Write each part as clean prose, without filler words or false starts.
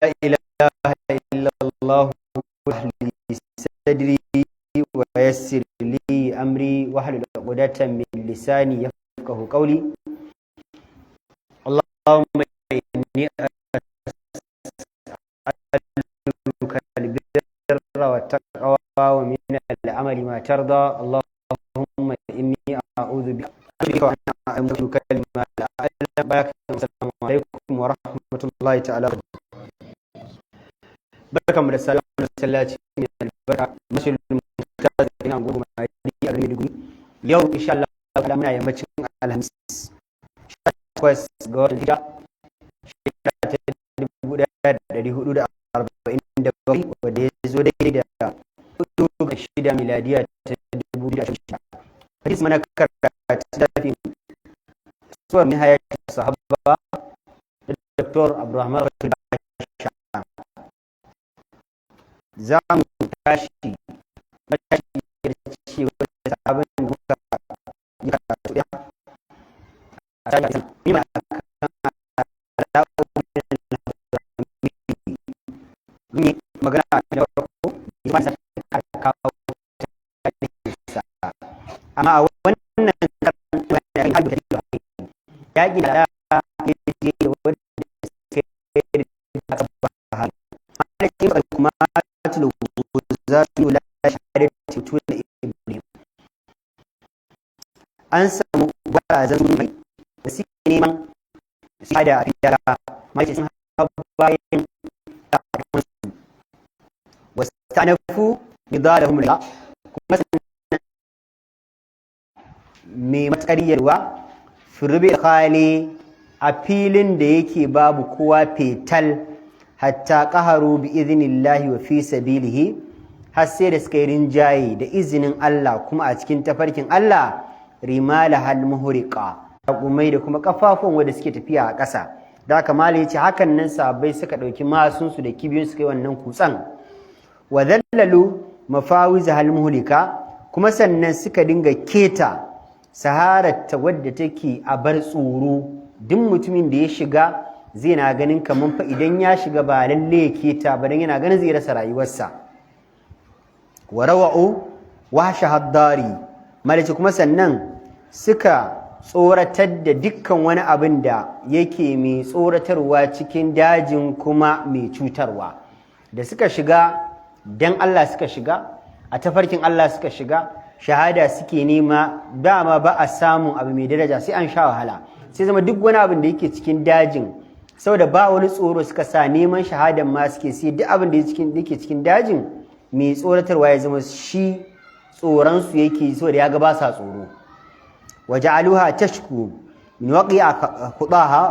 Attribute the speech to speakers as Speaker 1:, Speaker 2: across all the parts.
Speaker 1: ilaha illallah wahli sadri wa yassir li amri wahlul 'uqdatan min lisani yafqahu qawli. Allahumma inni as'aluka al-birra wa taqwa wa min al-amali ma tarda. Allahumma inni a'udhu bika wa ana a'lamu kalima la a'lamu. Assalamu alaikum wa rahmatullahi ta'ala. Barkanmu da salamu sallaci ne albarka mashin mutaz ina gudu mai a Maiduguri. Yau insha Allah muna yammacin Alhamis 18 ga watan Hijja shekara ta 1447 wanda ya zo daidai da 4 miladiya ta 2026. Hadisi mana karatu tafin suwar nihayat sahaba da Dr. Abdurrahman Rashid za mu tashi da cewa da sabon da muka yi karatu da a tsarin yi ma kan alaƙoƙin magana da farko yi masa kawo sa amma a wannan karin wani ya haɗu da ya gina da ya je da wadda suka yi da bahari da kuma an samu barazan mai da suke neman shahada a fiyara mace sun haɓa bayan ɗaɗawansu wasu ta nafu nida da humula kuma sannan mai matuƙar yarwa firbe khali a filin da yake babu kowa fetal hatta ƙaharu bi izinillahi wa fi sabilihi har sai da suka yi rinjaye da izinin Allah kuma a cikin tafarkin Allah rimala hal muhriqa kumai da kuma kafafun wanda suke tafiya a ƙasa da haka malai yace hakan nan sahabbai suka dauki masun su da kibiyun suka yi wannan kutsan wa dhallalu mafawiz hal muhlika kuma sannan suka dinga keta saharar ta wadda take a bar tsoro duk mutumin da ya shiga zai na ganin kaman fa idan ya shiga ba lalle ya keta ba dan yana ganin zai rasa rayuwarsa wa rawa'u wa shahaddari malaci kuma sannan suka tsoratar da dukkan wani abin da yake mai tsoratarwa cikin dajin kuma mai cutarwa da suka shiga dan Allah suka shiga a tafarkin Allah suka shiga shahada suke nema dama ba a samun abu mai daraja sai an sha wahala sai zama duk wani abin da yake cikin dajin saboda ba wani tsoro suka sa neman shahadan ma suke sai duk abin da yake cikin dajin mai tsoratarwa ya zama shi tsoronsu yake so da ya ga ba sa tsoro waja'aluha tashku min waqi'a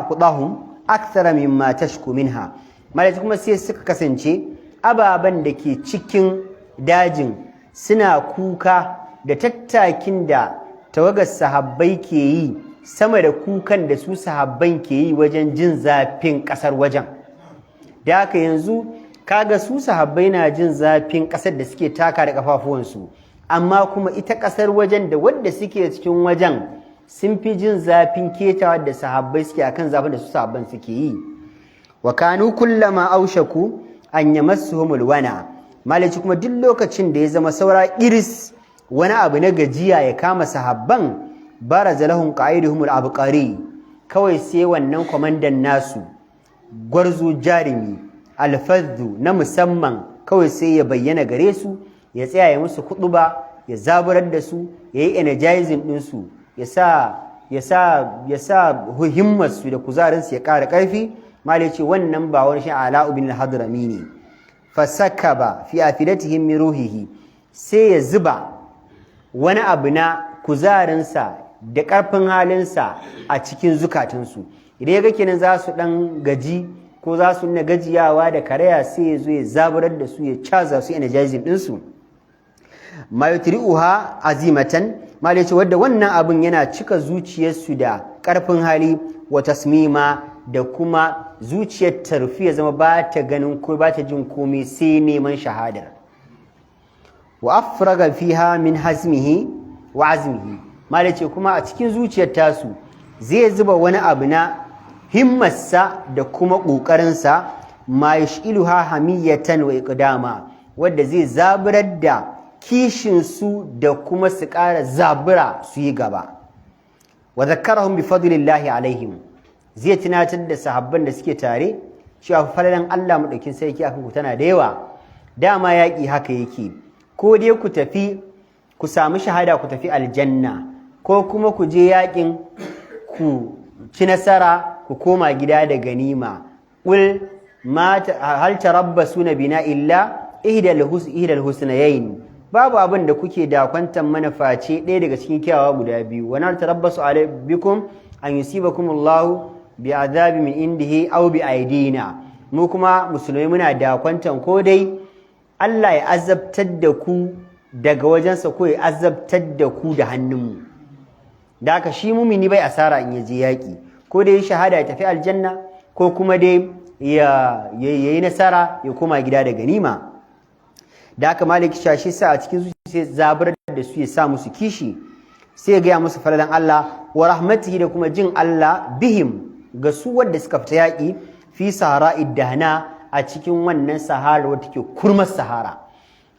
Speaker 1: khudahum akthara mimma tashku minha malaka kuma sai suka kasance ababan da ke cikin dajin suna kuka da tattakin da tawagar sahabbai ke yi sama da kukan da su sahabban ke yi wajen jin zafin kasar wajen da haka yanzu kaga su sahabbai na jin zafin kasar da suke taka da kafafuwansu amma kuma ita kasar wajen da wadda suke cikin wajen sun fi jin zafin ketawa da sahabbai suke akan zafin da su sahabban suke yi wa kanu kullama aushaku an yamassuhumul wana malaci kuma duk lokacin da ya zama saura iris wani abu na gajiya ya kama sahabban baraza lahum qa'iduhumul abqari kawai sai wannan kwamandan nasu gwarzo jarimi alfadhu na musamman kawai sai ya bayyana gare su ya tsaya ya musu huɗuba ya zaburar da su ya yi energizing ɗinsu ya sa himmarsu da kuzarinsu ya ƙara ƙarfi mali ce wannan ba wani shi ala'u bin al-hadrami ne fasakaba fi afidatihim min ruhihi sai ya zuba wani abu na kuzarinsa da ƙarfin halinsa a cikin zukatunsu idan ya ga kenan za su ɗan gaji ko za su nuna gajiyawa da karaya sai ya zo ya zaburar da su ya caza su energizing ɗinsu mayutri'uha azimatan malai ce wadda wannan abin yana cika zuciyarsu da ƙarfin hali wa tasmima da kuma zuciyar tarfi ya zama ba ta ganin ko ba ta jin komai sai neman shahadar wa afraga fiha min hazmihi wa azmihi malai ce kuma a cikin zuciyar tasu zai zuba wani abu na himmarsa da kuma ƙoƙarinsa ma yash'iluha hamiyatan wa iqdama wanda zai zaburar da kishin su da kuma su ƙara zabura su yi gaba wa zakkarahum bi fadlillahi alaihim zai tunatar da sahabban da suke tare cewa falalan Allah madaukin sarki akan ku tana da yawa dama yaƙi haka yake ko dai ku tafi ku samu shahada ku tafi aljanna ko kuma ku je yaƙin ku ci nasara ku koma gida da ganima qul ma hal tarabbasuna bina illa ihdal husnayayn babu abin da kuke da kwantan manufaci ɗaya daga cikin kyawawa guda biyu wa nar tarabbasu alaikum an yusibakum Allah bi azabi min indihi aw bi aidina mu kuma musulmai muna da kwantan ko dai Allah ya azabtar da ku daga wajensa ko ya azabtar da ku da hannunmu da haka shi mumini bai asara in yaje yaki ko dai shahada ya tafi aljanna ko kuma dai ya yi nasara ya koma gida da ganima da haka maliki shashi sa a cikin zuciya sai zabar da su ya sa musu kishi sai ya gaya musu falalan Allah wa rahmatihi da kuma jin Allah bihim ga su wanda suka fita yaƙi fi sahara iddahana a cikin wannan sahara wata ke kurmar sahara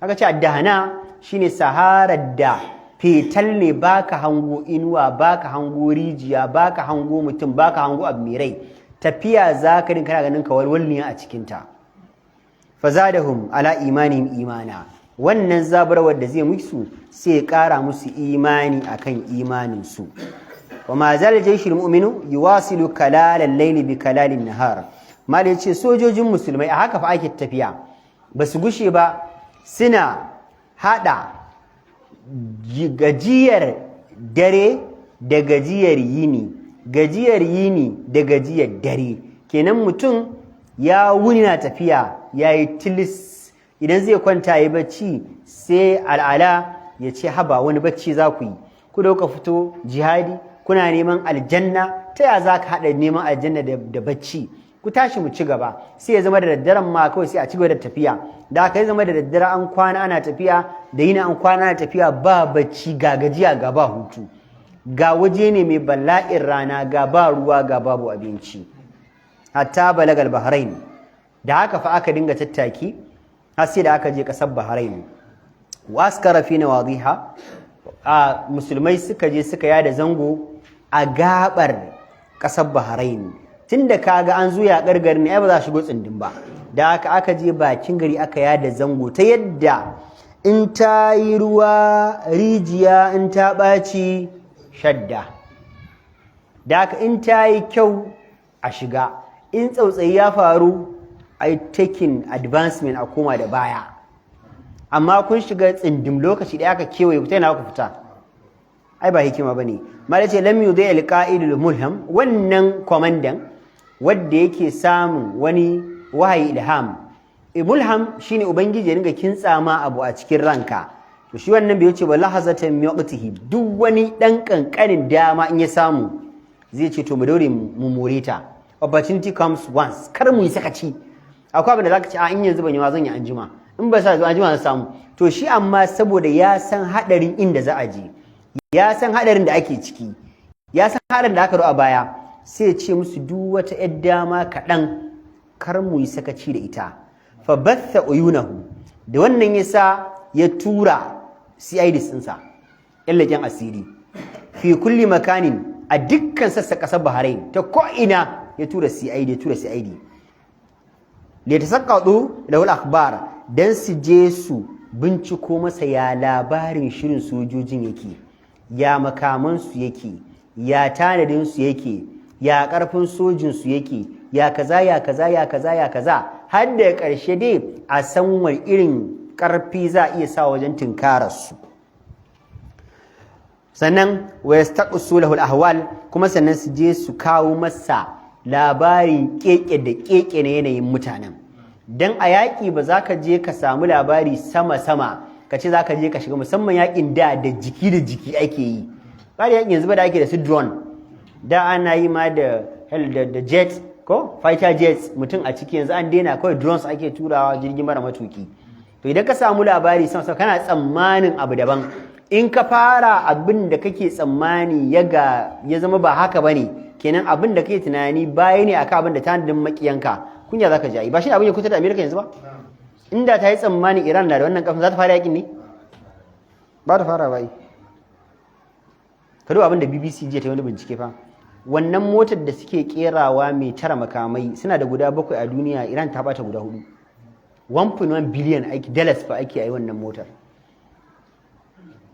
Speaker 1: aka ce addahana shine saharar da fetal ne baka hango inuwa baka hango rijiya baka hango mutum baka hango abu mai rai tafiya zaka din kana ganin kawalwalniya a cikin ta fazadahum ala imanihim imana wannan zabarwar da zai musu sai ya kara musu imani akan imanin su wa ma zal jayshul mu'minu yuwasilu kalal al-layl bi kalal an-nahar mal yace sojojin musulmai a haka fa ake tafiya basu gushe ba suna hada gajiyar dare da gajiyar yini da gajiyar dare kenan mutum ya wuni na tafiya yayi tilis idan zai kwanta yayi bacci sai al'ala ya ce haba wani bacci za ku yi ku dauka fito jihadi kuna neman aljanna ta ya za ka haɗa neman aljanna da bacci ku tashi mu ci gaba sai ya zama da daddaren ma kawai sai a ci gaba da tafiya da aka yi zama da daddare an kwana ana tafiya da yini an kwana ana tafiya ba bacci ga gajiya ga ba hutu ga waje ne mai bala'in rana ga ba ruwa ga babu abinci hatta balagal bahrain da haka fa aka dinga tattaki har sai da aka je kasar bahrain waskara fi nawadiha a musulmai suka je suka yada zango a gabar kasar bahrain tunda kaga an zo ya gargar ne ai ba za shigo tsindin ba da haka aka je bakin gari aka yada zango ta yadda in ta yi ruwa rijiya in ta ɓaci shadda da haka in ta yi kyau a shiga in tsautsayi ya faru ai taking advancement a koma da baya amma kun shiga tsindim lokaci ɗaya aka kewaye ku ta yana ku fita ai ba hikima bane mala ce lam yudai alqa'idul mulham wannan komandan wanda yake samun wani wahayi ilham mulham shine ubangiji ya dinga kintsa ma abu a cikin ranka to shi wannan bai wuce ba lahazatan min waqtihi duk wani dan kankanin dama in ya samu zai ce to mu daure mu moreta opportunity comes once kar mu yi sakaci akwai abin da zaka ce a in yanzu ban yi ma zan yi anjima in ba sa zo anjima zan samu to shi amma saboda ya san hadarin inda za a je ya san hadarin da ake ciki ya san hadarin da aka ro a baya sai ya ce musu duk wata yar dama kaɗan kar mu yi sakaci da ita fa batha uyunahu da wannan yasa ya tura CID ɗinsa yallakin asiri fi kulli makanin a dukkan sassa ƙasar Bahrain ta ko ina ya tura CID li tasaqqadu lahu al-akhbar dan su je su binciko masa ya labarin shirin sojojin yake ya makaman su yake ya tanadin su yake ya karfin sojin su yake ya kaza har da ƙarshe dai a san wani irin ƙarfi za a iya sa wajen tunkarar su sannan wa yastaqsu lahu al-ahwal kuma sannan su je su kawo masa labarin keke da keke na yanayin mutanen dan a yaƙi ba za ka je ka samu labari sama ka ce za ka je ka shiga musamman yaƙin da jiki da jiki ake yi ba da yaƙin yanzu ba da ake da su drone da ana yi ma da jet ko fighter jets mutum a ciki yanzu an daina kawai drones ake turawa jirgin mara matuki to idan ka samu labari sama kana tsammanin abu daban in ka fara abin da kake tsammani ya zama ba haka bane kenan abin da kake tunani baya ne akan abin da tanadin makiyanka kunya zaka ji ba shi abin ya kuta da America yanzu ba inda ta yi tsammanin Iran na da wannan kafin za ta fara yakin ne ba ta fara bai kado abin da BBC jiya ta yi wani bincike fa wannan motar da suke kerawa mai tara makamai suna da guda 7 a duniya Iran ta bata guda 4 1.1 billion dollars fa ake yi wannan motar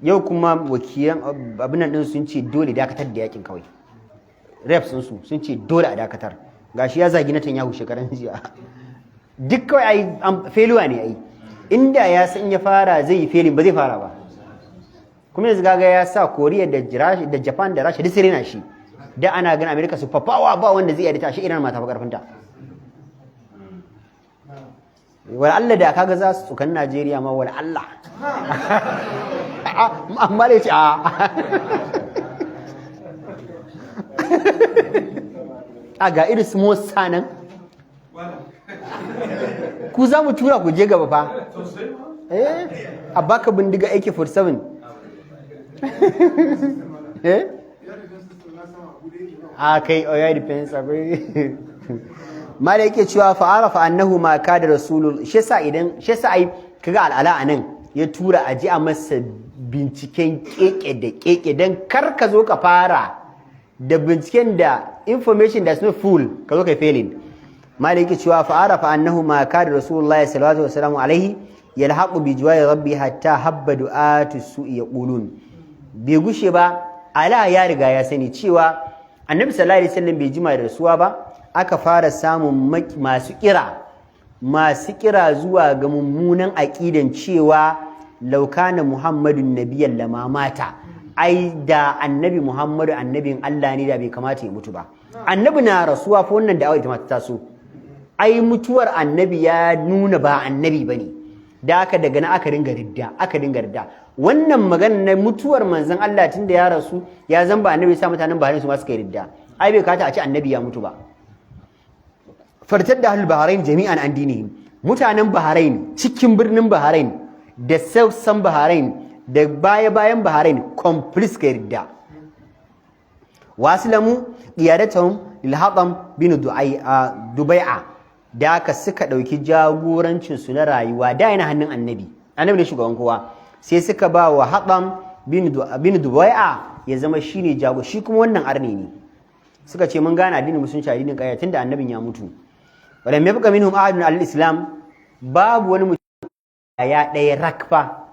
Speaker 1: yau kuma wakilan abin nan din sun ce dole dakatar da yakin kawai reps sun ce dole a dakatar gashi ya zagi Netanyahu shekaran jiya duk kawai ai failure ne ai inda ya san ya fara zai yi failing ba zai fara ba kuma yanzu gaga ya sa Korea da Japan da Russia duk sai rena shi da ana ganin America su fafawa ba wanda zai yadda shi Iran ma ta fa karfinta wal Allah da kaga za su tsukan Najeriya ma wal Allah amma dai ce a ga irin su Musa nan ku za mu tura ku je gaba fa a baka bindiga AK47 a kai oya defense akwai mala yake cewa fa'arafa annahu ma kada rasulul shi yasa ai kaga al'ala anan ya tura a ji a masa binciken keke da keke dan kar ka zo ka fara da binciken da information that's not full ka zo ka failing mala yake cewa fa'arafa annahu ma kada rasulullahi sallallahu alaihi wasallam alaihi yalhaqu bi jiwari rabbi hatta habba du'atu su'i yaqulun bai gushe ba ala ya riga ya sani cewa annabi sallallahu alaihi wasallam bai jima da rasuwa ba aka fara samun masu kira zuwa ga mummunan aqidan cewa laukana muhammadun nabiyyan lama mata ai da annabi muhammadu annabin Allah ne da bai kamata ya mutu ba annabi na rasuwa fa wannan da'awa ita ma ta taso ai mutuwar annabi ya nuna ba annabi bane da aka daga na aka dinga ridda wannan magana na mutuwar manzon Allah tunda ya rasu ya zamba annabi sa mutanen Bahrain su ma suka yi ridda ai bai kata a ce annabi ya mutu ba fartar da ahlul Bahrain jami'an an dinihim mutanen Bahrain cikin birnin Bahrain da sassan Bahrain da bayan Bahrain complete suka yi ridda wasilamu qiyadatuhum lil Hatam bin Dubai'a da aka suka ɗauki jagorancinsu na rayuwa da yana hannun annabi ne shugaban kowa sai suka ba wa Hatam bin Dubai'a ya zama shine jago shi kuma wannan arne ne suka ce mun gane addinin musulunci addinin ƙarya tunda annabin ya mutu walam yabqa minhum ahadun al-islam babu wani mutum ya ɗaya rakfa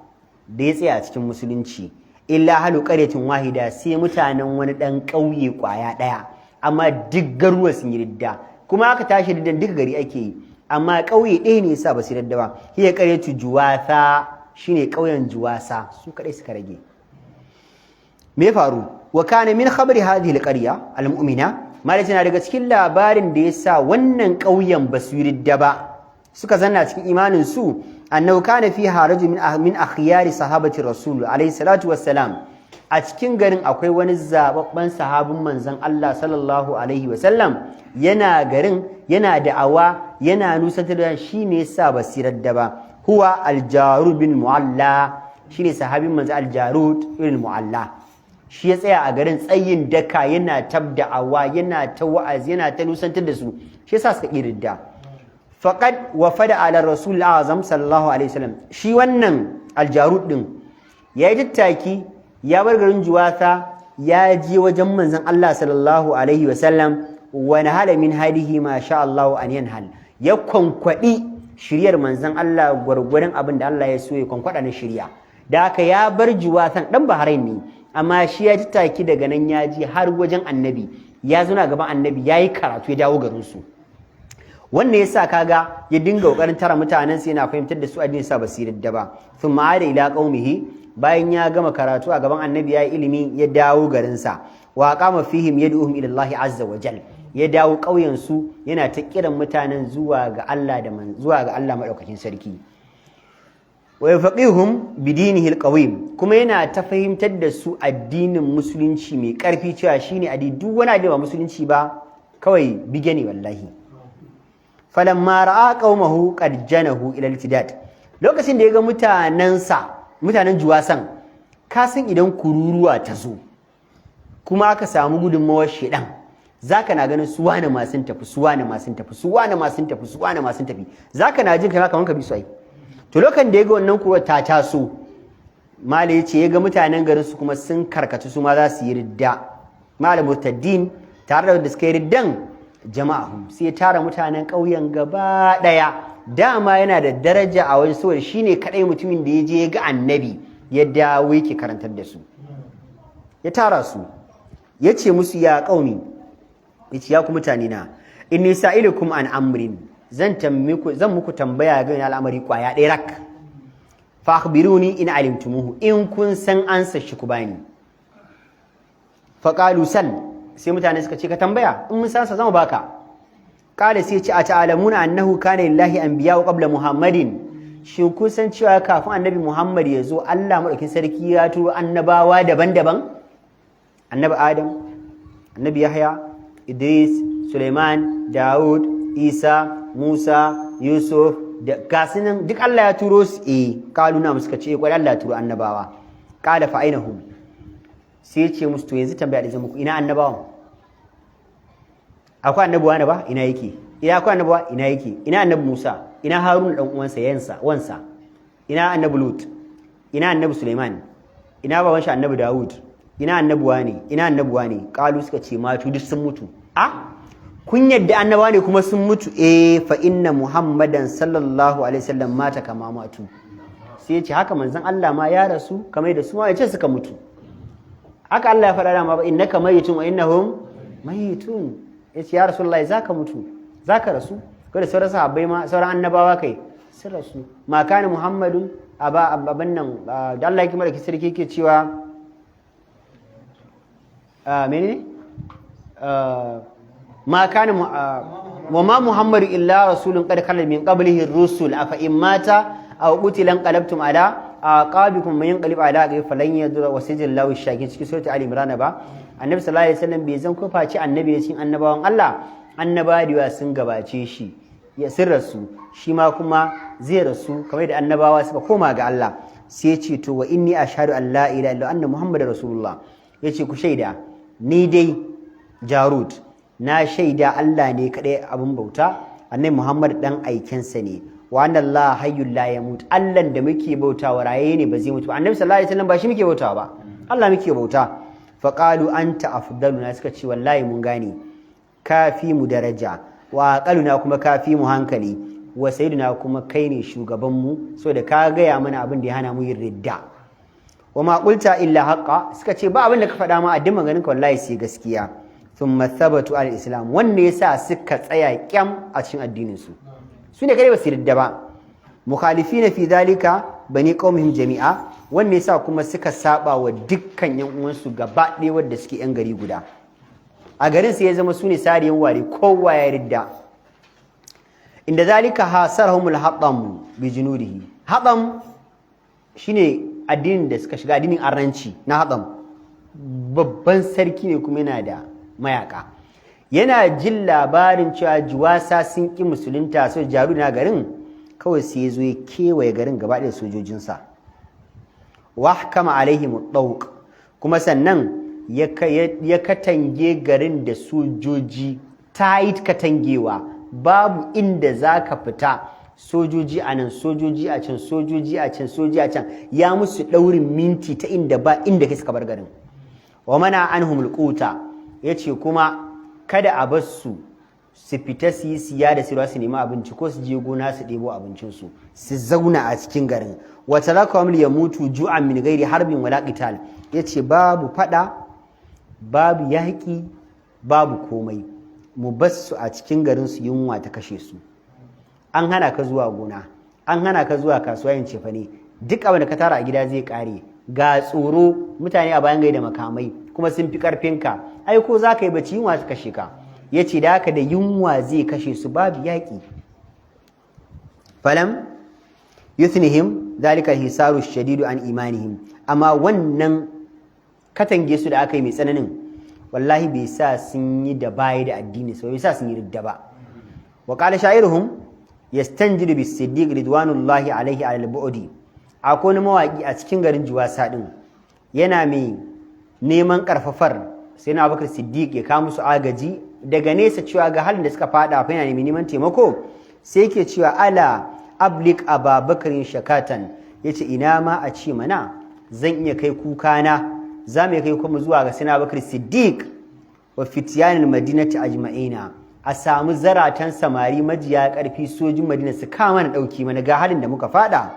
Speaker 1: da ya tsaya a cikin musulunci illa halu qaryatin wahida sai mutanen wani ɗan ƙauye ƙwaya ɗaya amma duk garuwa sun yi ridda kuma aka tashi da duka gari ake yi amma ƙauye ɗaya ne yasa ba su yadda ba hiya ƙaryatu juwasa shine ƙauyen juwasa su kadai suka rage me faru wa kana min khabari hadhihi alqarya almu'mina malaka daga cikin labarin da yasa wannan ƙauyen ba su yadda ba suka zanna cikin imanin su annahu kana fiha rajul min akhyari sahabati rasul alayhi salatu wassalam a cikin garin akwai wani zababban sahabin manzon Allah sallallahu alaihi wasallam yana garin yana da'awa yana nusantar da shi ne yasa basirar da ba huwa al-Jarud bin Mu'alla shine sahabin manzon al-Jarud bin Mu'alla shi ya tsaya a garin tsayin daka yana tabda'awa yana ta wa'azi yana ta nusantar da su shi yasa suka kiridda faqad wafada ala rasul azam sallallahu alaihi wasallam shi wannan al-Jarud din yayi tattaki ya bar garin Juwasa ya je wajen manzon Allah sallallahu alaihi wasallam wa nahala min hadihi ma sha Allah an yanhal ya kwankwadi shiryar manzon Allah gurgurun abin da Allah ya so ya kwankwada na shirya da haka ya bar Juwasan dan Bahrain ne amma shi ya tattaki daga nan ya je har wajen annabi ya zuna gaban annabi yayi karatu ya dawo garin su wannan yasa kaga ya dinga kokarin tara mutanen sai yana fahimtar da su addini sa basirar da ba thumma ada ila qaumihi bayan ya gama karatu a gaban annabi yayi ilimi ya dawo garin sa wa qama fihim yad'uhum ila Allah azza wa jal ya dawo kauyen su yana ta kiran mutanen zuwa ga Allah zuwa ga Allah madaukakin sarki wa yafaqihum bidinihi alqawim kuma yana ta fahimtar da su addinin musulunci mai karfi cewa shine addini duk wani addini ba musulunci ba kawai bige ne wallahi falamma ra'a qaumahu qad janahu ila al-tidad lokacin da ya ga mutanen Juwasan ka san idan kururuwa ta zo kuma aka samu gudunmawar shedan zaka na ganin su wane ma sun tafi su wane ma sun tafi su wane ma sun tafi su wane ma sun tafi zaka na jin kai kamar ka bi su ai to lokacin da ya ga wannan kuwa ta taso malai yace ya ga mutanen garin su kuma sun karkatu su ma za su yi ridda malam murtaddin tare da wanda suka yi riddan jama'ahum sai ya tara mutanen ƙauyen gaba daya dama yana da daraja a wajen saboda shine kadai mutumin da ya je ya ga annabi ya dawo yake karantar da su ya tara su yace musu ya qaumi yace ya ku mutane na inni sa'ilukum an amrin zan muku tambaya ga al'amari kwaya ɗaya rak fa akhbiruni in alimtumuhu in kun san ansa shi ku bani fa qalu sal sai mutane suka ce ka tambaya in mun san sa zamu baka qala sai ce a ta'lamuna annahu kana lillahi anbiya'u qabla muhammadin shin kun san cewa kafin annabi muhammad ya zo Allah madaukin sarki ya turo annabawa daban-daban annabi adam annabi yahya idris suleiman daud isa musa yusuf da gasunan duk Allah ya turo su kaluna suka ce kwai Allah ya turo annabawa qala fa ainahum sai ce musu to yanzu tambaya da zan muku ina annabawan akwai annabawa ne ba ina yake ina akwai annabawa ina yake ina annabi musa ina harun dan uwansa wansa ina annabi lut ina annabi suleiman ina baban shi annabi daud ina annabuwa ne ina annabuwa ne kalu suka ce matu duk sun mutu kun yadda annabawa ne kuma sun mutu fa inna muhammadan sallallahu alaihi wasallam mata kama matu sai ya ce haka manzon Allah ma ya rasu kamar da su ma ya ce suka mutu haka Allah ya faɗa da ma innaka mayitun wa innahum mayitun yace ya rasulullahi zaka mutu zaka rasu kada sauran sahabbai ma sauran annabawa kai sun rasu ma kana muhammadun aban nan da Allah yake mara sarki yake cewa menene ma kana wa ma muhammadu illa rasulun qad khala min qablihi ar-rusul afa in mata aw qutila qalabtum ala aqabikum man yanqalib ala aqabi falan yadur wa sijillahu shakin cikin surati ali imran ba annabi sallallahu alaihi wasallam bai zan kofa ci annabi ne cikin annabawan Allah annabawa sun gabace shi ya sirrasu shi ma kuma zai rasu kamar da annabawa suka koma ga Allah sai ya ce to wa inni ashhadu an la ilaha illa anna muhammadar rasulullah yace ku shaida ni dai Jarud na shaida Allah ne kadai abin bauta annabi Muhammad dan aikensa ne wa anna Allah hayyul la yamut Allah da muke bautawa raye ne ba zai mutu ba annabi sallallahu alaihi wasallam ba shi muke bautawa ba Allah muke bauta fa qalu anta afdaluna suka ce wallahi mun gane kafi mu daraja wa aqaluna kuma kafi mu hankali wa sayyidina kuma kai ne shugaban mu saboda ka gaya mana abin da ya hana mu yin ridda wa ma qulta illa haqqa suka ce ba abin da ka faɗa ma addin maganin ka wallahi sai gaskiya thumma thabatu al-islam wanda yasa suka tsaya kyam a cikin addinin su ne kai ba su ridda ba mukhalifina fi dalika bani qaumihim jami'a wanda yasa kuma suka saba wa dukkan yan uwansu gaba ɗaya wanda suke yan gari guda a garin sai ya zama su ne sariyan ware kowa ya ridda inda zalika hasarhumul hatam bi junudihi hatam shine addinin da suka shiga addinin arnanci na hatam babban sarki ne kuma yana da mayaka yana jin labarin cewa juwasa sun ki musulunta so jaru na garin kawai sai ya zo ya kewaye garin gaba da sojojinsa wa hakama alaihim dawq kuma sannan ya katange garin da sojoji tight katangewa babu inda zaka fita sojoji a nan sojoji a can sojoji a can sojoji a can ya musu daurin minti ta inda ba inda kai suka bar garin wa mana anhumul quta yace kuma kada a bar su fita su yi siya da sirwa su nemi abinci ko su je gona su ɗebo abincinsu su zauna a cikin garin wata rakawam ya mutu ju'an min gairi harbin wala qital yace babu fada babu yaƙi babu komai mu basu a cikin garin su yunwa ta kashe su an hana ka zuwa gona an hana ka zuwa kasuwa yin cefane duk abin da ka tara a gida zai kare ga tsoro mutane a bayan gai da makamai kuma sun fi karfinka ai ko za ka yi bacci yunwa ta kashe ka ya ce da haka da yunwa zai kashe su babu yaƙi falam yuthnihim zalika hisaru shadidu an imanihim amma wannan katange su da aka yi mai tsananin wallahi bai sa sun yi da baya da addini sai bai sa sun yi ridda ba wa qala sha'iruhum yastanjidu bis siddiq ridwanullahi alaihi ala al-bu'di akwai mawaki a cikin garin Juwasa din yana mai neman karfafar sai na Abubakar Siddiq ya kawo musu agaji daga nesa cewa ga halin da suka fada fa yana neman taimako sai yake cewa ala ablik ababakarin shakatan yace ina ma a ce mana zan iya kai kuka na za mu kai kuma zuwa ga sina bakar siddiq wa fityanil madinati ajma'ina a samu zaratan samari majiya karfi sojin madina su kama na dauki mana ga halin da muka fada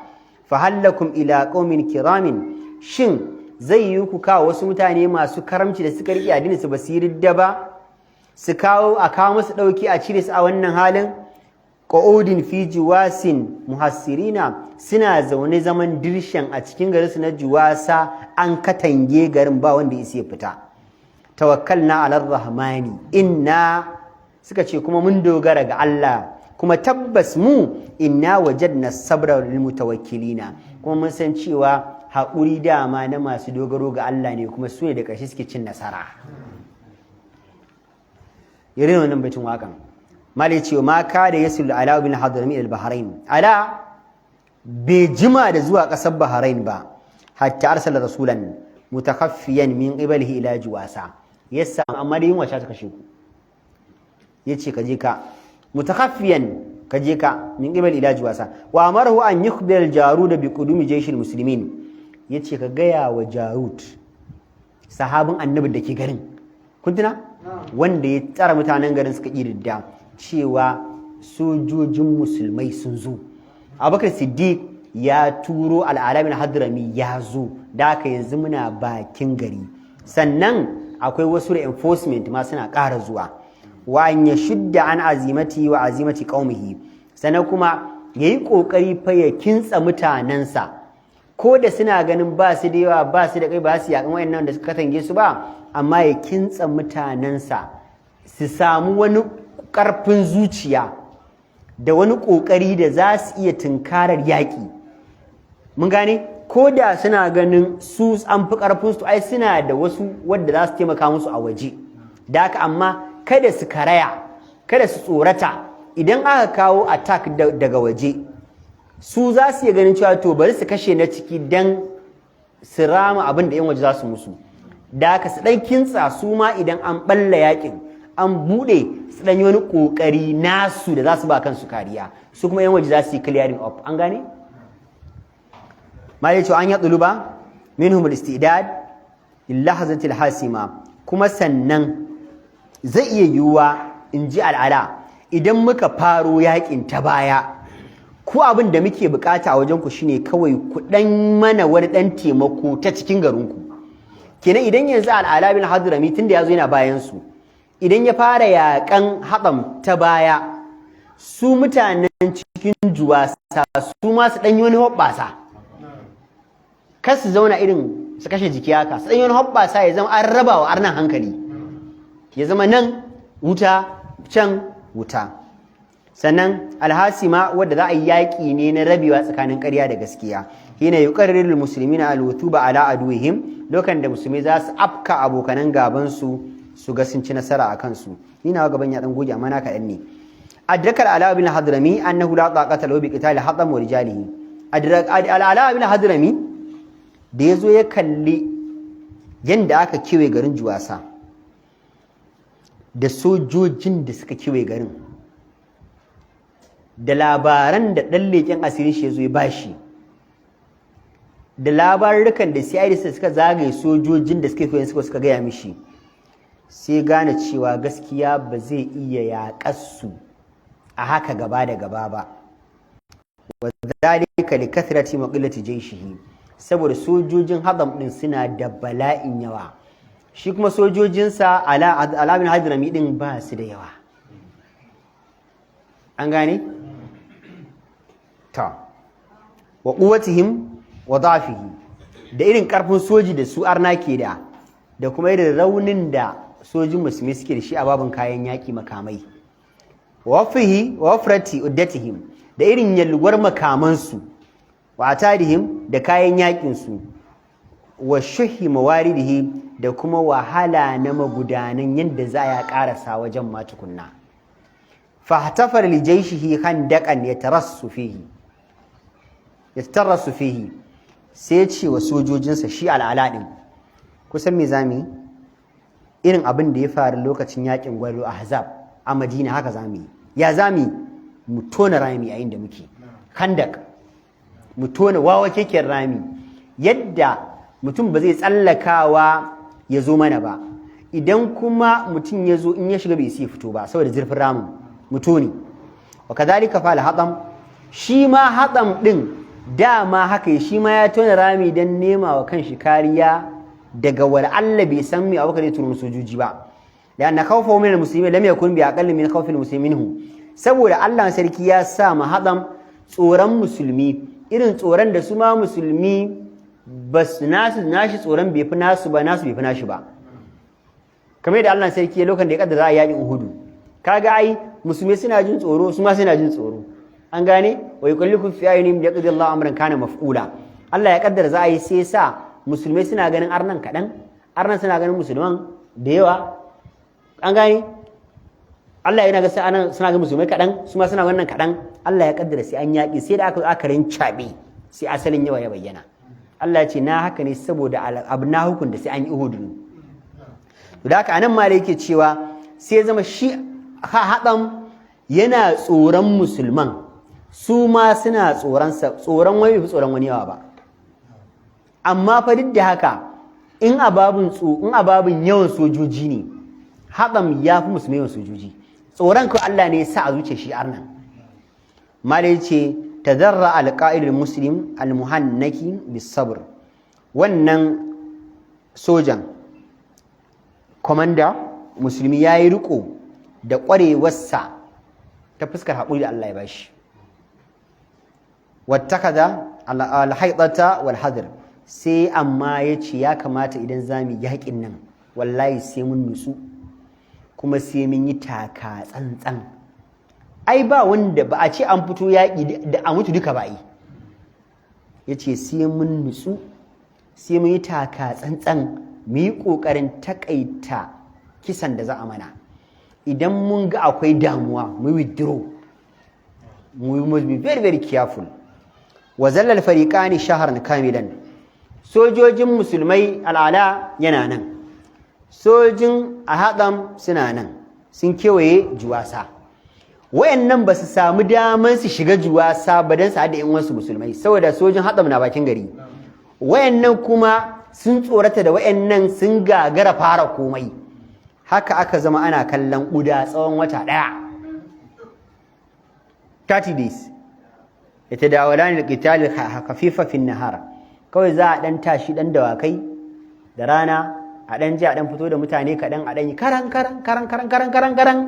Speaker 1: fa hallakum ila qaumin kiramin shin zai yi ku kawo wasu mutane masu karamci da suka riƙe addini su basiridda ba su kawo musu ɗauki a cire su a wannan halin qu'udin fi juwasin muhassirina suna zaune zaman dirshan a cikin garin su na juwasa an katange garin ba wanda ya fita tawakkalna ala rahmani inna suka ce kuma mun dogara ga Allah kuma tabbas mu inna wajadna sabra lil mutawakkilina kuma mun san cewa haƙuri dama na masu dogaro ga Allah ne kuma su ne da ƙarshe suke cin nasara irin wannan baitin waƙan malai cewa ma ka da yasul ala bin hadrami al-bahrain ala bai jima da zuwa ƙasar bahrain ba hatta arsala rasulan mutakhaffiyan min qiblihi ila juwasa yasa amma da yin wace ta kashe ku yace ka je ka mutakhaffiyan ka je ka min qibli ila juwasa wa amarahu an yukhbir al-jarud bi qudumi jaysh al-muslimin yace ka gaya wa jarud sahabin annabi da ke garin kun tuna wanda ya tsara mutanen garin suka kirda cewa sojojin musulmai sun zo abubakar siddiq ya turo al'alamin hadrami ya zo da aka yanzu muna bakin gari sannan akwai wasu reinforcement ma suna ƙara zuwa wa an yashudda an azimati wa azimati qaumihi sannan kuma yayi kokari fa ya kintsa mutanansa ko da suna ganin ba su da yawa ba su da kai ba su yakan wayannan da suka tange su ba amma ya kintsa mutanansa su samu wani karfin zuciya da wani kokari da za su iya tunkarar yaki mun gane ko da suna ganin su an fi karfin su ai suna da wasu wanda za su taimaka musu a waje da haka amma kada su karaya kada su tsorata idan aka kawo attack daga waje su za su iya ganin cewa to bari su kashe na ciki dan su rama abin da yan waje za su musu da haka su dan kintsa su ma idan an balla yakin an bude su dan yi wani kokari nasu da za su ba kansu kariya su kuma yan waje za su yi clearing up an gane ma yace an ya tsuluba minhum al-istidad lillahazatil hasima kuma sannan zai iya yiwuwa in ji al'ala idan muka faro yakin ta baya ku abin da muke bukata a wajen ku shine kawai ku dan mana wani dan taimako ta cikin garin ku kenan idan yanzu al'ala bin hadrami tunda yazo yana bayan su idan ya fara yakan hadam ta baya su mutanen cikin juwasa su ma su dan yi wani hobbasa kar su zauna irin su kashe jiki haka su dan yi wani hobbasa ya zama an raba wa arnan hankali ya zama nan wuta can wuta sannan alhasima wadda za a yi yaƙi ne na rabewa tsakanin ƙarya da gaskiya hina yuqarrirul muslimina alwutuba ala aduwihim lokacin da musulmai za su afka abokanan gaban su su ga sun ci nasara a kansu ina gaban ya dan goge amma na kaɗan ne adrakal ala bin hadrami annahu la taqata lahu bi qitali hatam wa rijalihi ala bin hadrami da yazo ya kalli yanda aka kiwe garin juwasa da sojojin da suka kiwe garin da labaran da ɗan leƙen asirin shi ya zo ya bashi da labarukan da CID suka zagaye sojojin da suka gaya mishi sai gane cewa gaskiya ba zai iya yaƙarsu a haka gaba da gaba ba wa zalika li kathrati maqillati jayshihi saboda sojojin hadam din suna da bala'in yawa shi kuma sojojinsa ala bin hadrami din ba su da yawa an gane ta wa quwwatihim wa da'fihi da irin karfin soji da su arna ke da kuma irin raunin da sojin musulmi suke da shi a babin kayan yaki makamai wa wafrati uddatihim da irin yalwar makamansu wa atadihim da kayan yakin su wa shuhi mawaridihi da kuma wahala na magudanan yadda za a karasa wajen matukunna fahtafar li jayshihi khandaqan yatarassu fihi sai ce wa sojojinsa shi al'ala din kusan me zami irin abin da ya faru lokacin yakin gwalo a Ahzab a Madina haka zamu yi ya zamu mu tona rami a inda muke Khandak mu tona wawa keken rami yadda mutum ba zai tsallakawa ya zo mana ba idan kuma mutum ya zo in ya shiga bai sai fito ba saboda zurfin ramin mutuni wa kadhalika fa al-hatam shi ma hatam din dama haka shi ma ya tona rami dan nema wa kanshi kariya daga wal Allah bai san me abubakar zai turo sojoji ba da na khawfa min al-muslimin lam yakun bi aqall min khawfi al-muslimin saboda Allah sarki ya sa ma hatam tsoron musulmi irin tsoron da su ma musulmi bas nashi tsoron bai fi nasu ba nasu bai fi nashi ba kamar da Allah sarki lokacin da ya kaddara yakin Uhud kaga ai musulmi suna jin tsoro su ma suna jin tsoro an gane wa yukallikum fi ayunihim yaqdi Allah amran kana maf'ula Allah ya kaddara za a yi sai sa musulmai suna ganin arnan kadan arnan suna ganin musulman da yawa an gane Allah yana ga sai anan suna ganin musulmai kadan su ma suna ganin kadan Allah ya kaddara sai an yaki sai da aka rincabe sai asalin yawa ya bayyana Allah ya ce na haka ne saboda abna hukun da sai an yi Uhud to da haka anan ma yake cewa sai zama shi haɗam yana tsoron musulman su ma suna tsoron wani fi tsoron wani yawa ba amma fa duk da haka in ababin yawan sojoji ne haɗam ya fi musulmai yawan sojoji tsoron ko Allah ne ya sa a zuce shi arnan malai ce tadarra alqa'idul muslim almuhannaki bisabr wannan sojan komanda musulmi yayi riko da ƙwarewarsa ta fuskar haƙuri da Allah ya bashi wattakaza alhaidata wal hadr sai amma yace ya kamata idan zamu yaƙin nan wallahi sai mun nutsu kuma sai mun yi taka tsantsan ai ba wanda ba a ce an fito yaƙi da a mutu duka ba yi yace sai mun nutsu sai mun yi taka tsantsan mu yi ƙoƙarin takaita kisan da za a mana idan mun ga akwai damuwa mu withdraw mu must be very very careful wa zallal fariqani shahran kamilan sojojin musulmai al'ala yana nan sojin ahadam suna nan sun kewaye juwasa wayannan ba su samu daman su shiga juwasa ba dan su hada yan wasu musulmai saboda sojin hadam na bakin gari wayannan kuma sun tsorata da wayannan sun gagara fara komai haka aka zama ana kallon ƙuda tsawon wata ɗaya 30 days ita dawalani da qitalil khafifa fi nahar kawai za a dan tashi dan dawakai da rana a dan ji a dan fito da mutane kadan a dan yi karan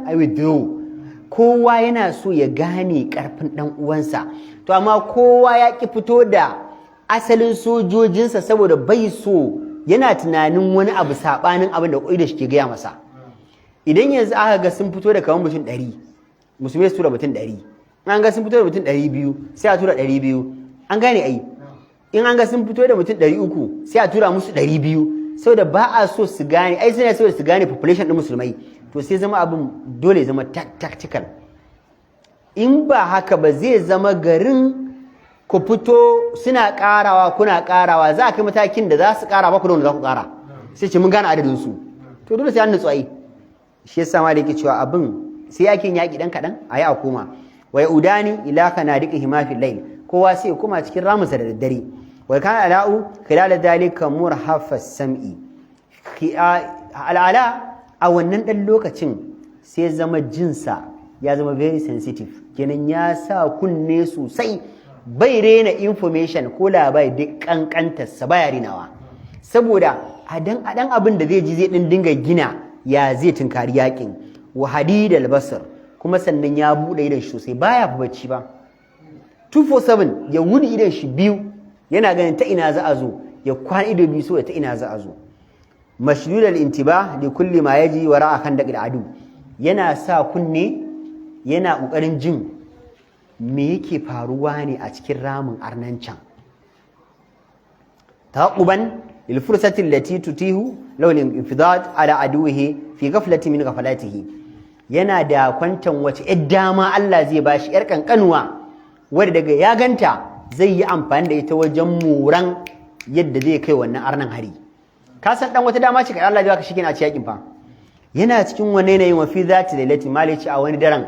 Speaker 1: ai withdraw kowa yana so ya gane karfin dan uwansa to amma kowa ya ki fito da asalin sojojinsa saboda bai so yana tunanin wani abu sabanin abin da koyi da shi ke gaya masa idan yanzu aka ga sun fito da kaman mutum 100 musulmai su tura mutum 100 an ga sun fito da mutum 200 sai a tura 200 an gane ai in an ga sun fito da mutum 300 sai a tura musu 200 saboda ba a so su gane ai sai saboda su gane population din musulmai to sai zama abin dole zama tactical in ba haka ba zai zama garin ku fito suna karawa kuna karawa za a kai matakin da za su kara ba ku da wanda za ku kara sai ce mun gane adadin su to dole sai an nutsu ai shi yasa ma da yake cewa abin sai yakin yaki dan kadan ayi a koma wa yaudani ila kana dika himafi layl kowa sai kuma cikin ramusa da daddare wa kana ala'u khilal dalika murhafas sam'i al'ala a wannan dan lokacin sai zama jinsa ya zama very sensitive kenan ya sa kunne sosai bai rena information ko labari duk kankantarsa baya rinawa saboda a dan abin da zai ji zai dinga gina ya zai tunkari yakin wa hadidal basar kuma sannan ya bude idan shi sosai baya bacci ba 247 ya wuni idan shi biyu yana ganin ta ina za a zo ya kwana ido biyu so ta ina za a zo mashdudal intibah li kulli ma yaji wara'a kan da adu yana sa kunne yana kokarin jin me yake faruwa ne a cikin ramin arnancan taquban lil fursati allati tutihu law al infidad ala aduhi fi ghaflati min ghaflatihi yana da kwantan wace dama Allah zai bashi yar kankanuwa wanda daga ya ganta zai yi amfani da ita wajen muran yadda zai kai wannan arnan hari ka san dan wata dama ce kai Allah zai baka shikenan a ci yakin fa yana cikin wani yanayin wa fi zati lailati malici a wani daren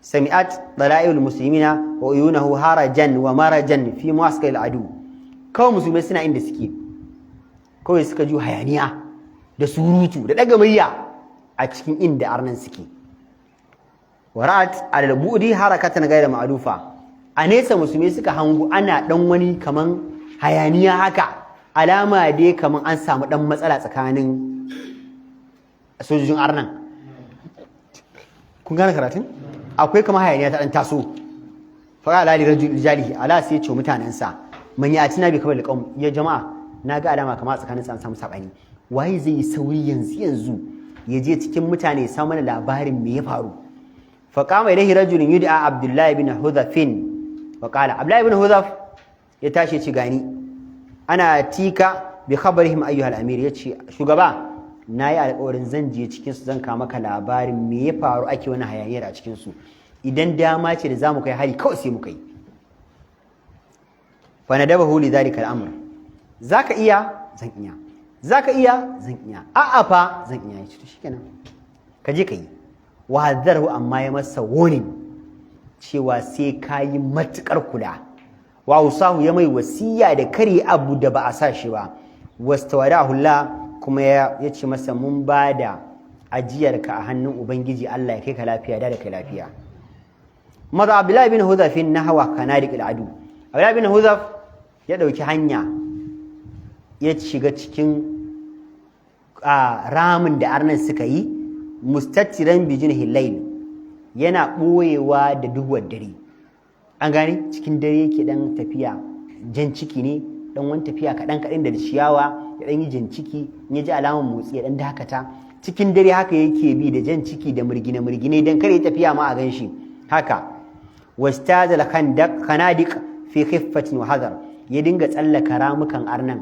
Speaker 1: sami'at dala'il muslimina wa uyunahu harajan wa marajan fi muaskal adu kawai musulmai suna inda suke kawai suka ji hayaniya da surutu da daga murya a cikin inda arnan suke wara'at al-bu'di harakatan ghayra ma'rufa a nesa musulmai suka hangu ana dan wani kaman hayaniya haka alama dai kaman an samu dan matsala tsakanin sojojin arnan kun gane karatun akwai kamar hayaniya ta dan taso fa ala li rajul jalihi ala sai ce mutanansa man ya tina bi kamar liqam ya jama'a naga alama kamar tsakanin sa an samu sabani waye zai yi sauri yanzu ya je cikin mutane ya samu labarin me ya faru fa qama ilayhi rajulun yud'a abdullahi ibn hudhafin wa qala abdullahi ibn hudhaf ya tashi ci gani ana tika bi khabarihim ayyuhal amir yace shugaba nayi alƙawarin zan je cikin su zan ka maka labarin me ya faru ake wani hayaniyar a cikin su idan dama ce da zamu kai hari kawai sai mu kai fa nadabahu li dhalika al-amr zaka iya zan iya zaka iya zan iya a'a fa zan iya yace to shikenan ka je kai wa hadarahu amma ya masa warning cewa sai kayi matukar kula wa usahu ya mai wasiya da kare abu da ba a sa shi ba wastawadahu Allah kuma ya ce masa mun bada ajiyarka a hannun ubangiji Allah ya kai ka lafiya da kai lafiya maza Abdullahi bin Hudhaf nahwa kanadiq al-adu Abdullahi bin Hudhaf ya dauki hanya ya shiga cikin ramin da arnan suka yi mustattiran bijinhi layl yana boyewa da duhuwar dare an gane cikin dare yake dan tafiya jan ciki ne dan wani tafiya kadan da ciyawa ya dan yi jan ciki in ya ji alaman motsi ya dan dakata cikin dare haka yake bi da jan ciki da murgine dan kare tafiya ma a ganshi haka wastazal khanadiq fi khiffatin wa hadar ya dinga tsallaka ramukan arnan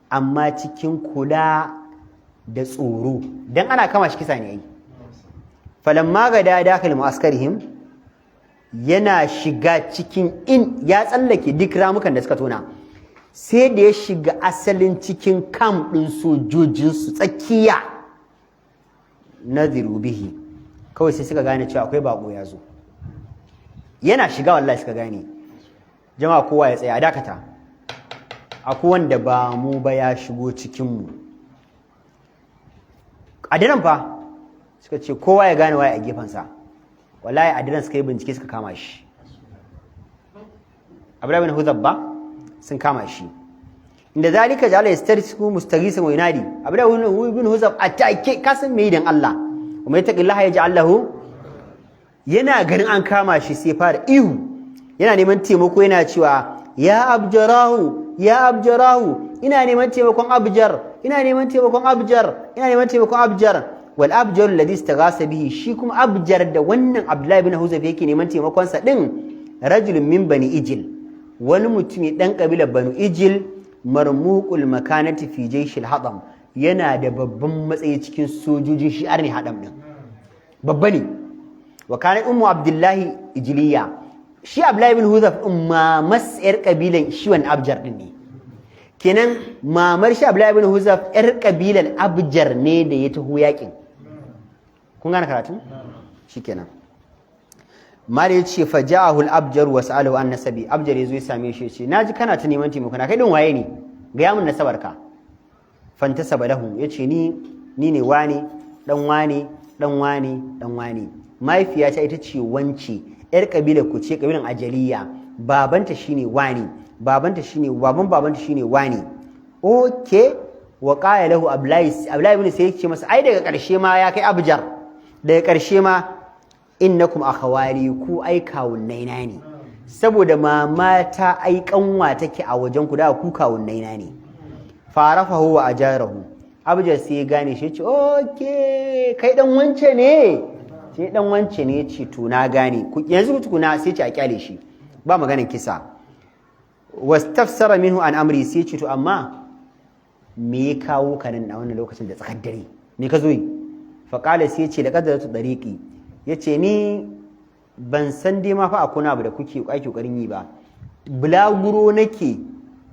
Speaker 1: amma cikin kula da tsoro dan ana kama shi kisa ne yayi falamma gada dakal mu'askarihim yana shiga cikin ya tsallake duk ramukan da suka tona sai da ya shiga asalin cikin kam ɗin sojojinsu tsakiya nadhiru bihi kawai sai suka gane cewa akwai bako ya zo yana shiga wallahi suka gane jama'a kowa ya tsaya a dakata akwai wanda ba mu ba ya shigo cikinmu a daren fa suka ce kowa ya gane waye a gefensa wallahi a daren suka yi bincike suka kama shi Abdullahi bin Hudhaf ba sun kama shi inda zalika jala yastarsiku mustaghisan wa yunadi Abdullahi bin Hudhaf atake kasan me idan Allah kuma ya taqillaha yaj'al lahu yana ganin an kama shi sai fara ihu yana neman taimako yana cewa ya abjarahu ya abjarahu ina neman taimakon abjar ina neman taimakon abjar ina neman taimakon abjar wal abjar alladhi istaghasa bihi shi kuma abjar da wannan Abdullahi bin Hudhaf yake neman taimakon sa din rajulun min bani ijil wani mutumi dan kabilar banu ijil marmuqul makanati fi jayshil hadam yana da babban matsayi cikin sojojin shi'ar ne hadam din babba ne wa kana ummu Abdullahi ijliya shi Abdullahi bin Hudhaf umma mas'ar kabilan shi wan abjar din ne kenan mamar shi Abdullahi bin Hudhaf yar kabilan abjar ne da ya taho yakin kun gane karatu shikenan mali yace faja'ahu al-abjar wa sa'alahu an nasabi abjar yazo ya same shi yace naji kana ta neman taimako na kai din waye ne ga yamin nasabarka fantasaba lahu yace ni ne wani dan wani dan wani dan wani mahaifiyata ita ce wance yar kabilar ku ce kabilan ajaliya babanta shine wani babanta shine babanta shine wani okay wa qala lahu Abdullahi ibn sai yake masa ai daga karshe ma ya kai abjar daga karshe ma innakum akhawali ku ai kawunnai na ne saboda mama ta ai kanwa take a wajen ku da ku kawunnai na ne farafahu wa ajarahu abjar sai ya gane shi ce okay kai dan wance ne sai dan wance ne ce to na gane yanzu tukuna sai ce a kyale shi ba maganar kisa wastafsara minhu an amri sai ce to amma me ya kawo ka nan a wannan lokacin da tsakar dare me ka zo yi fa qala sai ce da qadaratu dariqi yace ni ban san dai ma fa akwai abu da kuke kokarin yi ba bulaguro nake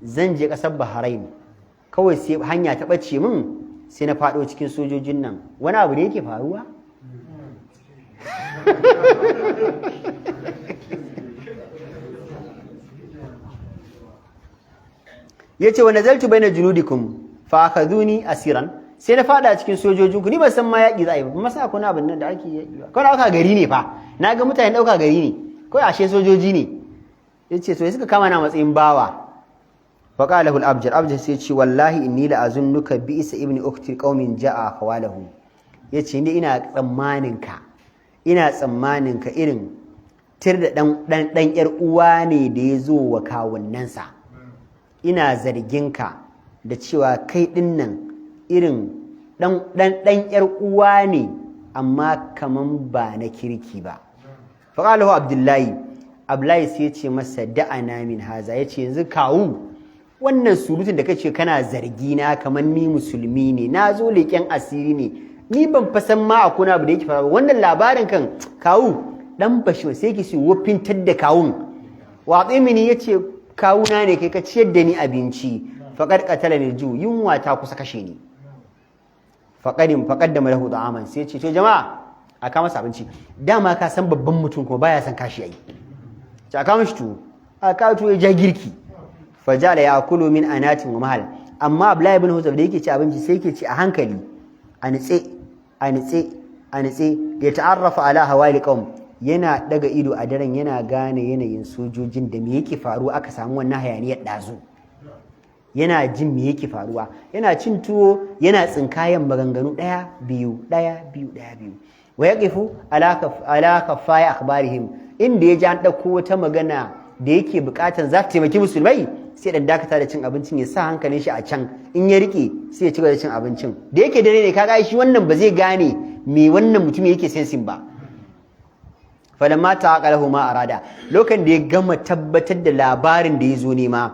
Speaker 1: zan je kasar Bahrain kawai sai hanya ta bace min sai na faɗo cikin sojojin nan wani abu da yake faruwa yace wa nazaltu baina junudikum fa akhaduni asiran sai na fada cikin sojojinku ni ban san ma yaki za a yi ba masa akwai abin nan da ake yaki ba kawai dauka gari ne fa na ga mutane dauka gari ne kawai ashe sojoji ne yace to suka kama na matsayin bawa fa qala lahu al-abjar sai ce wallahi inni la azunnuka bi isa ibni ukhti qaumin jaa hawalahu yace ni ina tsammanin ka irin tir da dan yar uwa ne da yazo wa kawunnansa ina zargin ka da cewa kai din nan irin dan yar uwa ne amma kaman ba na kirki ba fa qala lahu abdullahi sai ya ce masa da'ana min haza yace yanzu kawu wannan surutun da kace kana zargi na kaman ni musulmi ne na zo leken asiri ne ni ban fasan ma a kuna abu da yake faruwa wannan labarin kan kawu dan bashi sai yake shi wofintar da kawun watsimini yace kawuna ne kai ka ciyar da ni abinci faqad qatala ni ju yunwa ta kusa kashe ni faqaddama lahu ta'aman sai yace to jama'a aka masa abinci dama ka san babban mutum kuma baya san kashi yayi ta aka mishi tuwo aka tuwo ya ja girki fajala ya'kulu min anatin wa mahal amma Abdullahi ibn Huzayf da yake ci abinci sai yake ci a hankali a nitse ya ta'arrafa ala hawali qaum yana daga ido a daren yana gane yanayin sojojin da me yake faruwa aka samu wannan hayaniyar dazu yana jin me yake faruwa yana cin tuwo yana tsinkayen maganganu daya biyu wa yaqifu ala kafaya akhbarihim inda ya ji an dauko wata magana da yake bukatan za ta taimaki musulmai sai dan dakata da cin abincin ya sa hankalin shi a can in ya rike sai ya ci gaba da cin abincin da yake dare ne kaga shi wannan ba zai gane me wannan mutum yake sensin ba falamma taqalahu ma arada lokacin da ya gama tabbatar da labarin da ya zo nema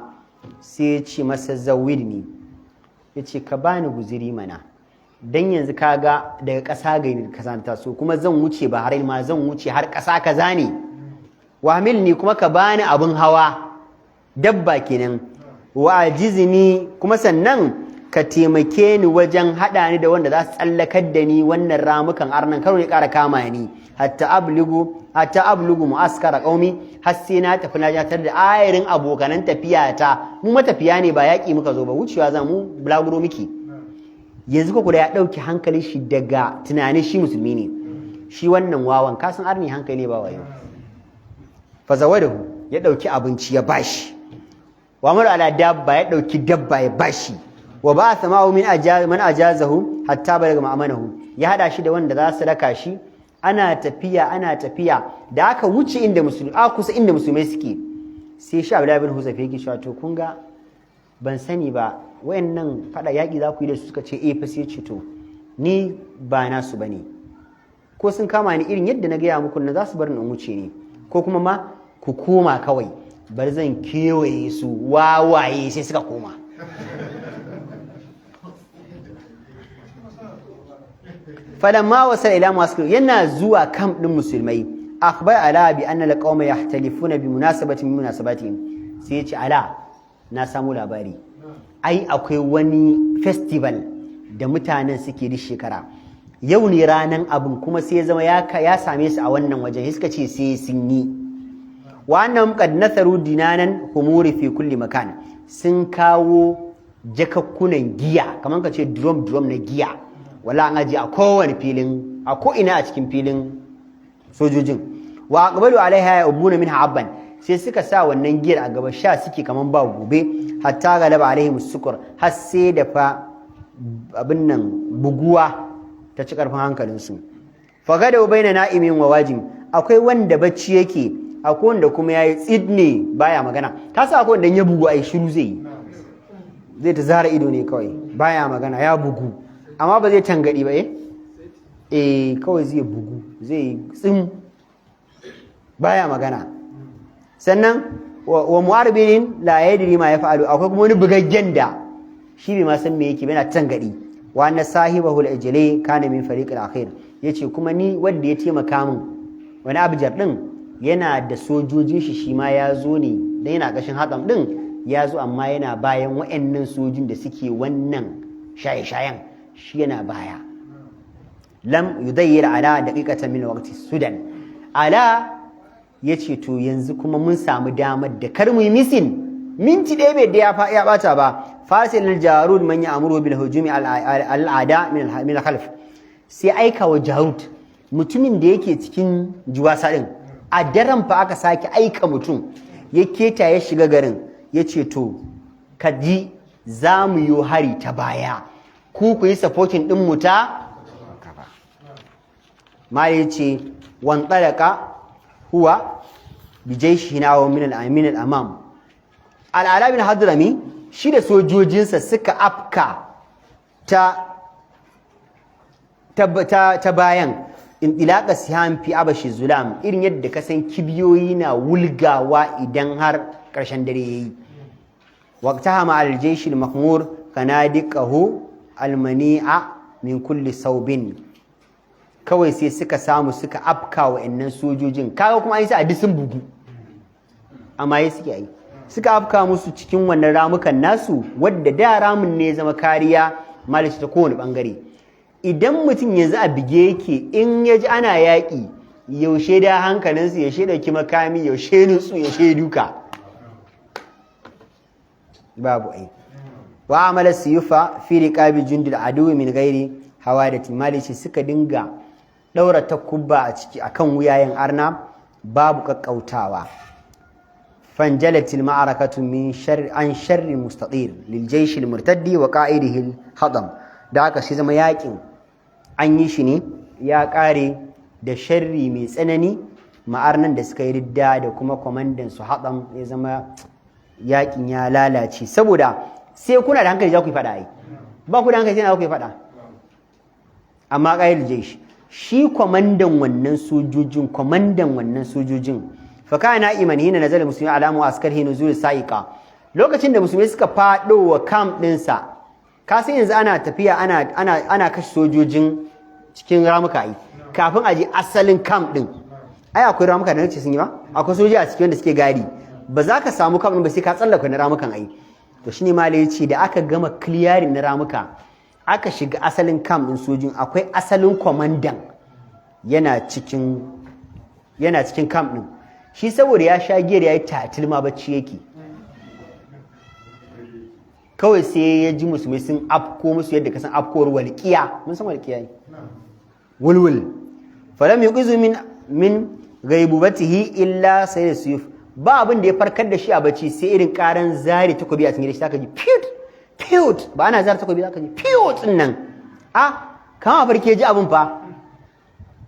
Speaker 1: sai ya ce masa zawidni yace ka bani guziri mana dan yanzu kaga daga ƙasa ga kaza ta so kuma zan wuce ba har ma zan wuce har ƙasa kaza ne wamilni kuma ka bani abin hawa dabba kenan wa ajizni kuma sannan ka taimake ni wajen hada ni da wanda za su tsallakar da ni wannan ramukan arnan karo ne ƙara kama ni hatta ablugu mu'askara qaumi har sai na tafi na jatar da ayarin abokanan tafiyata mu matafiya ne ba yaki muka zo ba wucewa za mu bulaguro miki yanzu ko da ya dauki hankali shi daga tunanin shi musulmi ne shi wannan wawan kasan arni hankali ba wayo fa zawadahu ya dauki abinci ya bashi wa mar ala dabba ya dauki dabba ya bashi wa ba sama'u min man ajazahu hatta balaga ma'amanahu ya hada shi da wanda za su raka shi ana tafiya da aka wuce inda musulmi kusa inda musulmai suke sai sha Abdullah ibn Huzayfa yake cewa to kun ga ban sani ba wayannan fada yaki za ku yi da su suka ce fa sai ce to ni ba nasu bane ko sun kama ni irin yadda na gaya muku na za su bar ni in wuce ne ko kuma ma ku koma kawai bar zan kewaye su wawaye sai suka koma falamma wasala ila muskil yana zuwa camp din musulmai akhbar ala bi anna alqawma yahtalifuna bi munasabatin min munasabatihim sai ya ce ala na samu labari ai akwai wani festival da mutanen suke da shekara yau ne ranan abin kuma sai ya zama ya same su a wannan wajen suka ce sai sun yi wa annahum qad nasaru dinanan humuri fi kulli makan sun kawo jakakkunan giya kaman ka ce drum na giya wala an aje a kowane filin a ko ina a cikin filin sojojin wa aqbalu alaiha ya ubuna minha abban sai suka sa wannan giyar a gaba sha suke kaman ba gobe hatta galaba alaihim sukur har sai da fa abin nan buguwa ta ci karfin hankalin su fa gada baina na'imin wa wajin akwai wanda bacci yake akwai wanda kuma yayi tsidne baya magana ka sa akwai wanda ya bugu ai shiru zai ta zara ido ne kawai baya magana ya bugu amma ba zai tangadi ba kawai zai bugu zai tsim baya magana sannan wa mu'arbinin la yadri ma yaf'alu akwai kuma wani bugaggen da shi bai ma san me yake yana tangadi wa anna sahibahu al-ajli kana min fariq al-akhir yace kuma ni wanda ya taimaka min wani abjar din yana da sojojin shi ma ya zo ne dan yana gashin hatsam din ya zo amma yana bayan wayannan sojin da suke wannan shaye-shayen shi yana baya. Lam yudayyir ala daqiqatan min waqti sudan. Ala yace to yanzu kuma mun samu damar da kar mu yi misin minti ɗaya bai da ya bata ba. Fasil al-jarud man ya'muru bil hujumi al-ada min al-khalf. Sai aika wa jarud mutumin da yake cikin juwasa din a daren fa aka sake aika mutum ya keta ya shiga garin yace to kaji za mu yi hari ta baya ku yi supporting din mu ta gaba. Mali yace wan talaka huwa bi jaishina wa min al-amam. Al-Ala bin Hadrami shi da sojojinsa suka afka ta bayan intilaka siham fi abashi zulam, irin yadda ka san kibiyoyi na wulgawa idan har ƙarshen dare yayi. waqtahama al-jaysh al-mahmur kanadiqahu al-mani'a min kulli saubin. Kawai sai suka samu suka afka wa innan sojojin, kaga kuma an yi sa a disin bugu amma yayi suke yi, suka afka musu cikin wannan ramukan nasu wadda da ramin ne zama kariya malaci ta kowane bangare. Idan mutum yanzu a bige yake in ya ji ana yaƙi yaushe da hankalinsu yaushe ɗauki makami yaushe nutsu yaushe duka babu ai. Wa amala siyufa fi riqabi jundul adu min ghairi hawadati, malici suka dinga daura takubba a ciki akan wuyayen arna babu kakkautawa. fanjalatil ma'arakatu min sharri mustatir lil jaysh al murtaddi wa qa'idihi al hadam. Da haka shi zama yaƙin an yi shi ne ya ƙare da sharri mai tsanani ma'arnan da suka yi ridda da kuma kwamandan su haɗam, ya zama yaƙin ya lalace. Saboda sai kuna da hankali za ku yi faɗa ai, ba ku da hankali sai na ku yi faɗa. Amma ƙa'il jeshi shi kwamandan wannan sojojin fa kana iman hina nazala musulmi alamu askar hina zuwa sa'iqa, lokacin da musulmi suka faɗo wa camp ɗinsa. Ka san yanzu ana tafiya ana kashe sojojin cikin ramuka ai kafin a je asalin camp din. Ai akwai ramuka da nace sun yi ba, akwai sojoji a cikin wanda suke gadi, ba za ka samu camp din ba sai ka tsallaka na ramukan ai. To shine malai yace da aka gama clearing na ramuka aka shiga asalin camp din sojin, akwai asalin commandant yana cikin camp din. Shi saboda ya sha giyar yayi tatil ma bacci yake, kawai sai ya ji musulmai sun afko musu yadda ka san afkowar walƙiya. Mun san walƙiya ne, wulwul. falam yuqizu min ghaibubatihi illa sayyid suyuf, ba abin da ya farkar da shi a bacci sai irin karan zari takobi a cikin shi, zaka ji piyut ba ana zari takobi, zaka ji piyut din nan kama farke ji abin fa.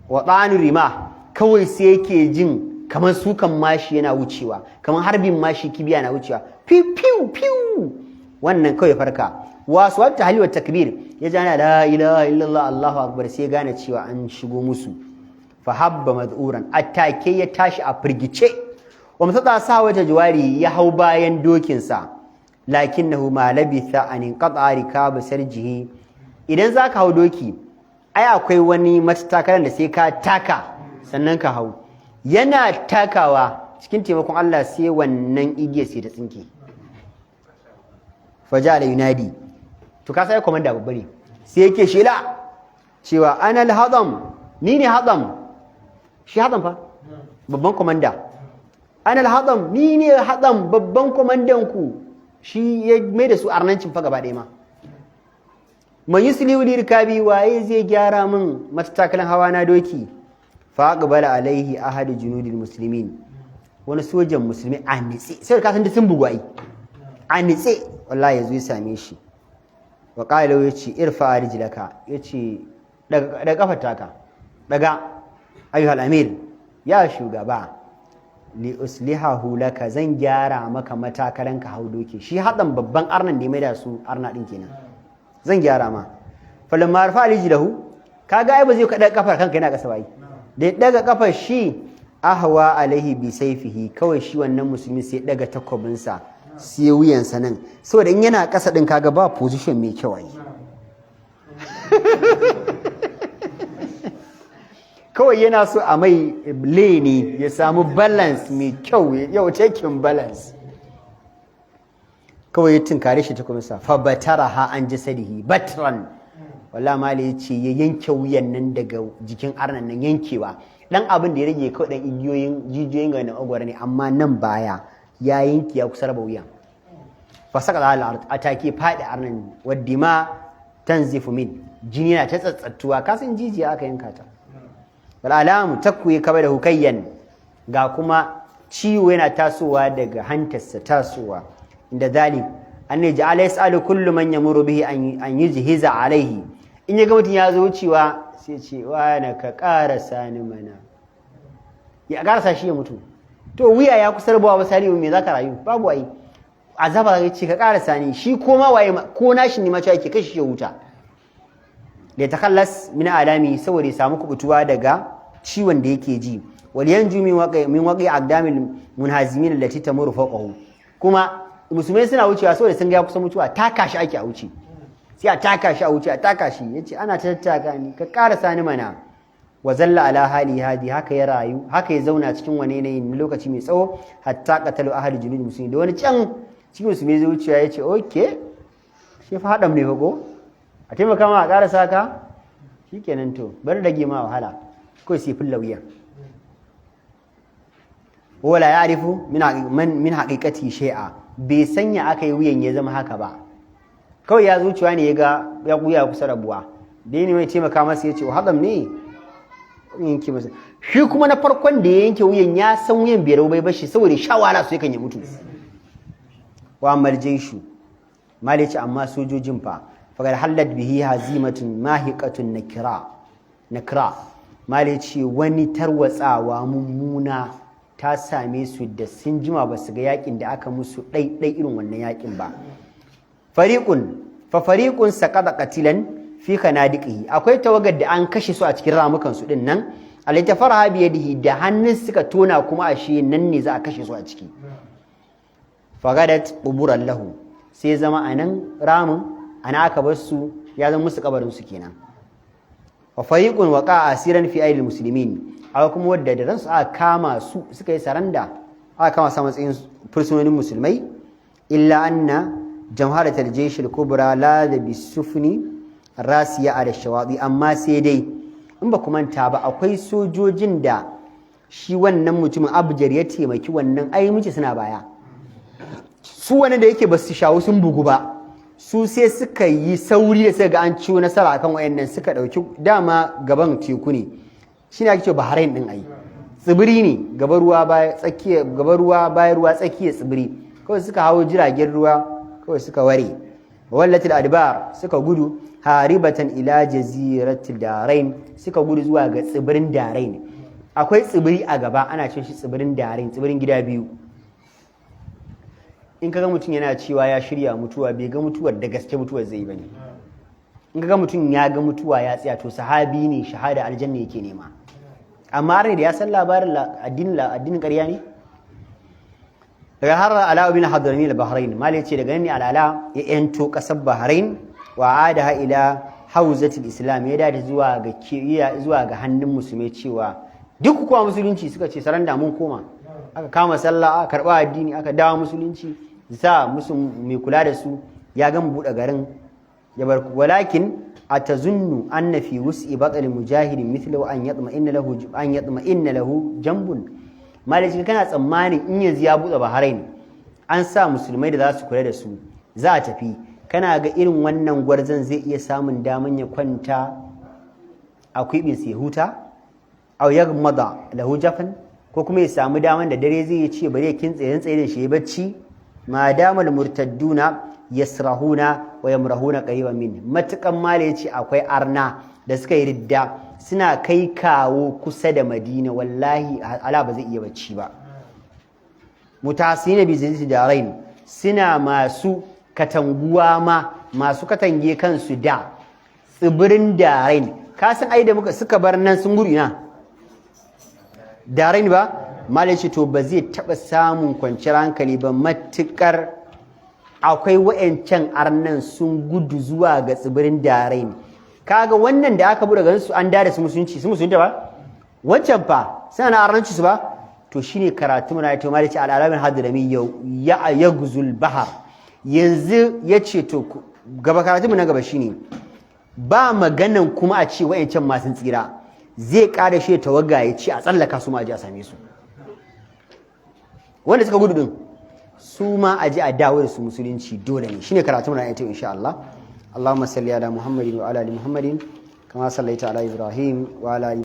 Speaker 1: wa ɗanu rima, kawai sai yake jin kamar sukan mashi yana wucewa, kamar harbin mashi kibiya na wucewa, piu wannan kawai farka. Wasu wata haliwar takbir ya jana la ilaha illallah Allahu akbar, sai gane cewa an shigo musu. Fa habba mad'uran, attake ya tashi a firgice. Wa mutata sa wata juwari ya hau bayan dokinsa, lakinnahu ma labitha an inqata rikab sarjihi. Idan zaka hau doki ai akwai wani matakalan da sai ka taka sannan ka hau. Yana takawa cikin taimakon Allah sai wannan igiyar sai ta tsinke. Fajala yunadi, to ka sai komanda babba ne, sai yake shela cewa ana al-hadam, ni ne hadam. Shi hadam fa babban komanda, ana al-hadam, ni ne hadam babban komandan ku. Shi ya mai da su arnancin fa gaba ɗaya ma. Man yuslihu li rikabi, waye zai gyara min matakalan hawa na doki. Fa aqbala alaihi ahad junudil muslimin, wani sojan musulmi a nitse, sai ka san da sun bugu ai a nitse, wallahi yazo ya same shi. Wa qala yace irfa rijlaka, yace daga kafar taka, daga ayyuhal amir, ya shugaba, li uslihahu laka, zan gyara maka matakalan ka hau doki. Shi hadan babban arnan da mai da su arna din kenan, zan gyara ma. falamma arfa rijlahu, kaga ai ba zai kada kafar kanka yana kasa bai, da daga kafar shi ahwa alaihi bi sayfihi, kawai shi wannan musulmi sai daga takobinsa sai wuyansa nan, saboda in yana kasa din kaga ba position mai kyau ai. Kawai yana so a mai lane ya samu balance mai kyau, yau taking balance. Kawai ya tinkare shi takobinsa, fa bataraha an jasadihi batran, wallahi mali yace ya yanke wuyan nan daga jikin arnan nan yankewa dan abin da ya rage kawai dan igiyoyin jijiyoyin ga nan ogwara ne amma nan baya ya yanke ya kusa raba wuyan fa saka al atake fadi arnan waddima tanzifu min jini na ta tsatsattuwa kasan jijiya aka yanka ta wal alamu takwi kabada hukayyan ga kuma ciwo yana tasowa daga hantarsa tasowa inda zalik an ne ja'ala yas'alu kullu man yamuru bihi an yujhiza alaihi in yaga mutun ya zo wucewa sai ce wani ka karasa ni mana ya karasa shi ya mutu to wuya ya kusa rabawa basari me zaka rayu babu ai azaba ya ce ka karasa ni shi ko ma waye ko nashi ne ma cewa yake kashi ya huta da takallas min alami saboda ya samu kubutuwa daga ciwon da yake ji wal yanju min waqi aqdamil munhazimin allati tamuru fawqahu kuma musulmai suna wucewa saboda sun ga ya kusa mutuwa taka shi ake a wuce sai a taka shi a wuce a taka shi yace ana tattaka ni ka karasa ni mana wa zalla ala hali hadi haka ya rayu haka ya zauna cikin wani yanayin lokaci mai tsawo hatta qatalu ahli julud muslimin da wani can cikin musulmai zai wucewa yace okay shi fa hadam ne fa ko a taimaka ma a karasa ka shikenan to bar rage ma wahala kai sai fulla wuya wala ya'rifu min haqiqati shay'a bai sanya aka yi wuyan ya zama haka ba kawai ya zuciya ne ya ga ya kuya kusa rabuwa da ne mai taimaka masa ya ce hadam ne yanke masa shi kuma na farkon da ya yanke wuyan ya san wuyan bai rabu bai bashi saboda shawara su yakan ya mutu wa maljaishu malici amma sojojin fa fagar hallat bihi hazimatun mahiqatun nakra malici wani tarwatsawa mummuna ta same su da sun jima ba su ga yakin da aka musu ɗaiɗai irin wannan yakin ba fariqun saqata qatilan fi kanadiqihi akwai tawagar da an kashe su a cikin ramukan su din nan alaita faraha bi yadihi da hannun suka tona kuma ashe nan ne za a kashe su a ciki fagadat quburan lahu sai zama anan ramin ana aka bar su ya zama musu kabarin su kenan wa fariqun waqa asiran fi aidil muslimin akwai kuma wadda da ransu aka kama su suka yi saranda aka kama su matsayin fursunonin musulmai illa anna jamharatul al-jaysh al-kubra la da bisufni rasiya ala shawadi amma sai dai in ba kuma ta ba akwai sojojin da shi wannan mutumin abjar ya taimaki wannan ai muke suna baya su wani da yake basu shawo sun bugu ba su sai suka yi sauri da suka ga an ciwo nasara akan wayannan suka dauki dama gaban teku ne shine ake cewa Bahrain din ai tsibiri ne gaban ruwa baya tsakiya gaban ruwa baya ruwa tsakiya tsibiri kawai suka hawo jiragen ruwa kawai suka ware wallatil adbar suka gudu haribatan ila jaziratil darain suka gudu zuwa ga tsibirin darain akwai tsibiri a gaba ana cin shi tsibirin darain tsibirin gida biyu in kaga mutum yana cewa ya shirya mutuwa bai ga mutuwar da gaske mutuwar zai bane in kaga mutum ya ga mutuwa ya tsaya to sahabi ne shahada aljanna yake nema amma ne da ya san labarin addinin ƙarya ne daga har ala bin hadrami al-bahrain mali ce daga ne alala ya yanto kasar bahrain wa adaha ila hauzatul islam ya dace zuwa ga hannun musulmai cewa duk kuma musulunci suka ce saranda mun koma aka kama sallah aka karba addini aka dawo musulunci za musu mai kula da su ya gama bude garin ya bar walakin atazunnu anna fi wus'i batal mujahidin mithlu an yatma inna lahu jambun malaki kana tsammanin in yanzu ya buɗe Bahrain an sa musulmai da za su kula da su za a tafi kana ga irin wannan gwarzan zai iya samun daman ya kwanta a kwibin sai huta aw yagmada lahu jafan ko kuma ya samu daman da dare zai ce bari ya kintse tsaye da shi bacci ma damal murtadduna yasrahuna wa yamrahuna qariban min matukan mala yace akwai arna da suka yi ridda suna kai kawo kusa da Madina wallahi ala ba zai iya bacci ba mutasina bi zati darain suna masu katanguwa ma masu katange kansu da tsibirin darain ka san ai da muka suka bar nan sun gudu ina darain ba malai ce to ba zai taba samun kwanciyar hankali ba matukar akwai wayancan arnan sun gudu zuwa ga tsibirin darain kaga wannan da aka bude gansu an dada su musulunci ba wancan fa sai na arnanci su ba to shine karatu muna to malai ce al-alamin hadrami ya yagzul bahar yanzu yace to gaba karatu mu na gaba shine ba maganan kuma a ce wayancan masu tsira, zai ƙara shi tawaga ya ce a tsallaka su ma a ji a same su, wanda suka gudu din su ma a ji a dawo da su musulunci dole ne. Shine karatu na ayatu insha Allah. Allahumma salli ala Muhammadin wa ala ali Muhammadin kama sallaita ala Ibrahim wa ala ali